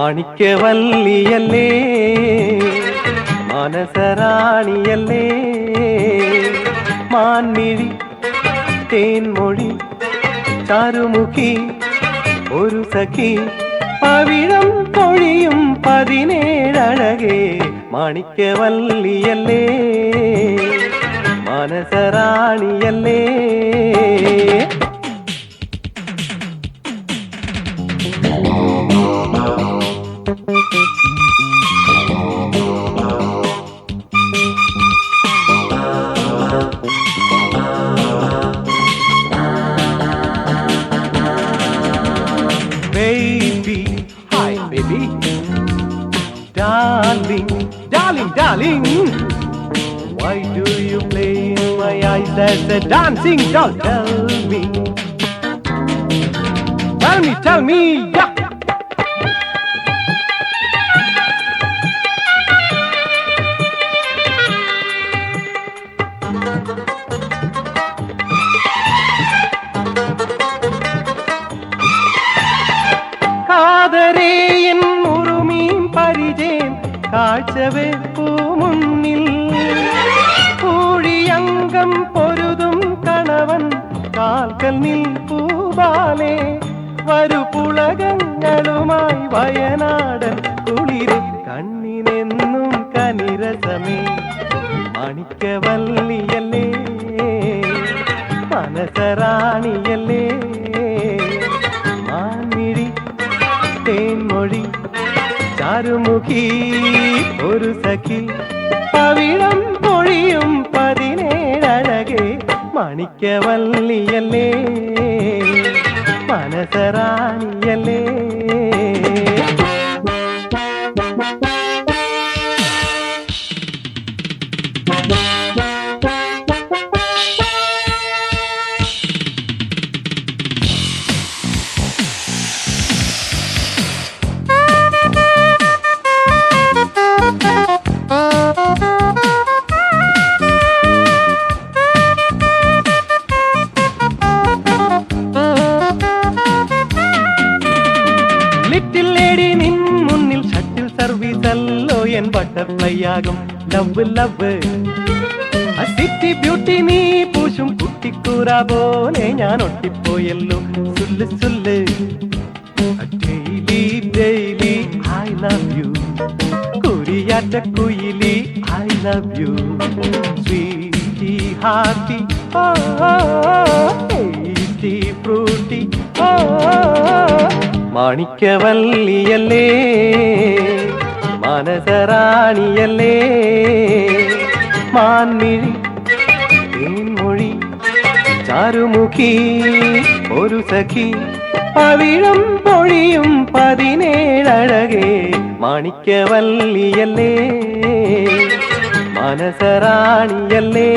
മാണിക്യവല്ലിയല്ലേ മനസറാണിയല്ലേ മാൻമിഴി തേൻമൊഴി ചാരുമുഖി ഒരു സഖി പവിഴം പൊഴിയും 17 അഴകേ മാണിക്യവല്ലിയല്ലേ മനസറാണിയല്ലേ Baby, hi baby, darling, darling, darling. Why do you play in my eyes as a dancing doll? Tell me, yeah. കാതരേ എൻ ഉറുമീൻ പരിചയം കാഴ്ചവെപ്പൂ മുന്നിൽ കൂഴിയങ്കം പൊരുതും കണവൻ കാൽക്കൽ നിൽപ്പൂബാലേ വരു പുളകങ്ങളുമായി വയനാടൻ കുളിര് കണ്ണിനെന്നും കനിരസമേ മാണിക്യവല്ലിയല്ലേ മനസറാണിയല്ലേ മാൻമിഴി തേൻമൊഴി ചാരുമുഖി ഒരു സഖി പവിഴം പൊഴിയും 17 അഴകേ മാണിക്യവല്ലിയല്ലേ മനസറാണിയല്ലേ ലിറ്റിൽ ലേഡി നിൻ മുന്നിൽ ഷട്ടിൽ സർവീസ് അല്ലോ എൻ ബട്ടർഫ്ലൈ ആകും ലവ് ലവ് സിറ്റി ബ്യൂട്ടി നീ പൂശും കുട്ടിക്കൂറ പോലെ ഞാൻ ഒട്ടിപ്പോയല്ലോ സുല്ല് സുല്ല് daily daily I love you കുരിയാറ്റ കുയിലി I love you sweetie hearty tasty fruity മാണിക്യവല്ലിയല്ലേ മനസറാണിയല്ലേ മാൻമിഴി തേൻമൊഴി ചാരുമുഖി ഒരു സഖി പവിഴം പൊഴിയും 17 അഴകേ മാണിക്യവല്ലിയല്ലേ മനസറാണിയല്ലേ